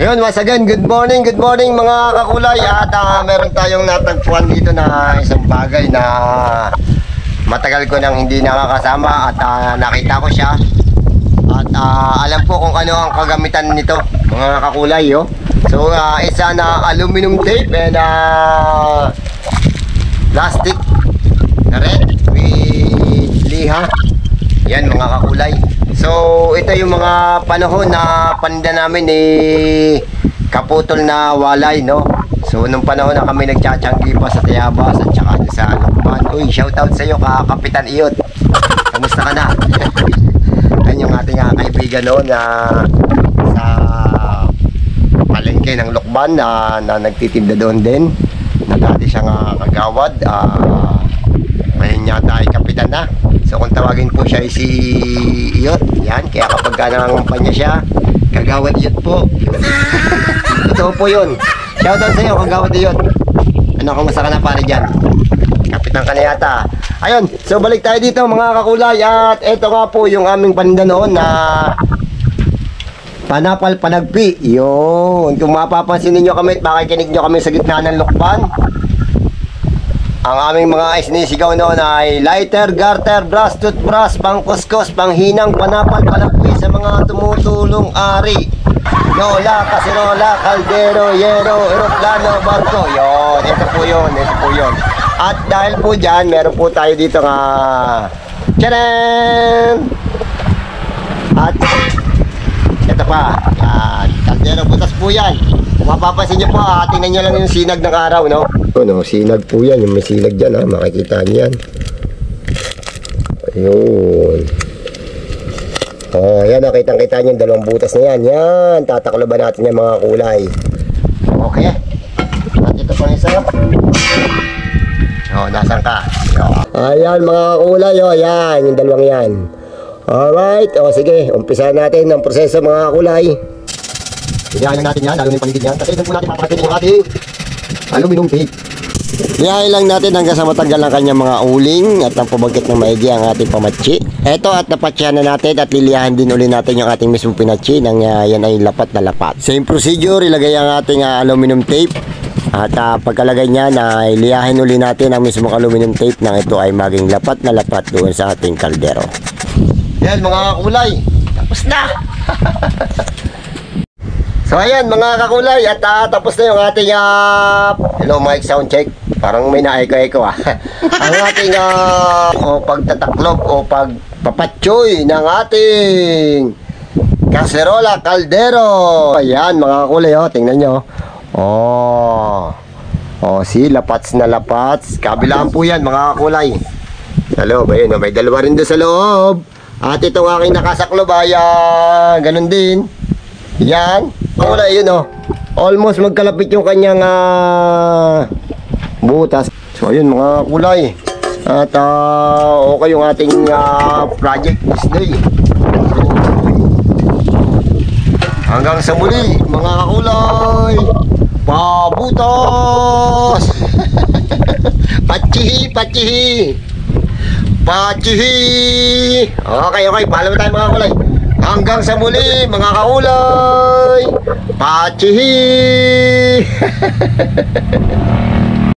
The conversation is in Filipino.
Ayun, once again, good morning mga kakulay. At meron tayong natagpuan dito na isang bagay na matagal ko nang hindi nakakasama. At nakita ko siya. At alam po kung ano ang kagamitan nito, mga kakulay. Oh. So, isa na aluminum tape and plastic na red with liha. Yan mga kakulay. So, ito yung mga panahon na paninda namin kaputol na walay, no? So, nung panahon na kami nagtsatsyanggi pa sa Tayabas at saka sa Lokban. Uy, shoutout sa iyo, Kapitan Iyot. Kamusta ka na? Yan yung ating kaibigan noon na sa palengke ng Lokban na nagtitinda doon din. Na dati siyang kagawad. Ngayon yata ay kapitan na. So kung tawagin po siya ay si Iyot, yan, kaya kapag nangangampanya siya, kagawad Iyot po. Totoo po yun. Shoutout sa iyo, kagawad Iyot. Ano, kumusta ka na pare dyan? Kapitan ka na yata. Ayun, so balik tayo dito mga kakulay. At eto nga po yung aming paninda noon na Panapal Panagpi. Yun, kung mapapansin ninyo kami at makikinig nyo kami sa gitna ng Lokban, ang aming mga isinisigaw noon ay lighter, garter, brush, toothbrush, pangkuskos, panghinang, panapal, panagpi sa mga tumutulong ari. Lola, kasirola, kaldero, yero, eroplano, barko. Yun, ito po yun, ito po yun. At dahil po dyan, meron po tayo dito nga tcharan! At ito pa, yan, kaldero, butas po yan. Kung mapapansin nyo po, tingnan nyo lang yung sinag ng araw, no? No, sinag po yan, yung may sinag dyan, ha? Makikita nyo yan. Ayun. Oh, yan, kitang-kita nyo yung dalawang butas na yan. Yan, tatakloban natin yung mga kulay. Okay. At ito pang isa. Oh, nasan ka? Ayan, mga kulay, oh, yan, yung dalawang yan. Alright, oh, sige, umpisa natin ang proseso, mga kulay. Iyahin natin yan, lalo na yung paligid yan. Kasi doon po natin papakinin yung ating aluminum tape. Iyahin lang natin hanggang sa matanggal ang kanyang mga uling at ang pabagkit ng maigi ang ating pamatsi. Eto, at napatsyahan na natin at liliyahan din uli natin yung ating mismong pinatsi nang yan ay lapat na lapat. Same procedure, ilagay ang ating aluminum tape. At pagkalagay niya na iliyahin uli natin ang mismong aluminum tape nang ito ay maging lapat na lapat doon sa ating kaldero. Yan mga kulay, tapos na! So ayan mga kakulay, at tapos na yung ating hello mic sound check. Parang may na-echo-echo ang ating pagtataklob o pagpapatsoy ng ating kaserola, kaldero. Ayan mga kakulay, tingnan nyo. See, lapats na lapats. Kabilaan po yan mga kakulay. Sa loob, ayun, may dalawa rin doon sa loob. At itong aking nakasaklob ay ganun din. Yan. Wala yun, almost magkalapit yung kanyang butas. So ayun mga kulay. At okay yung ating project this day. So, hanggang sa muli mga kakulay, pabutas. Pachihi, pachihi, pachihi. Okay, paalam tayo mga kulay. Hanggang sa muli mga kaulay, pachihi.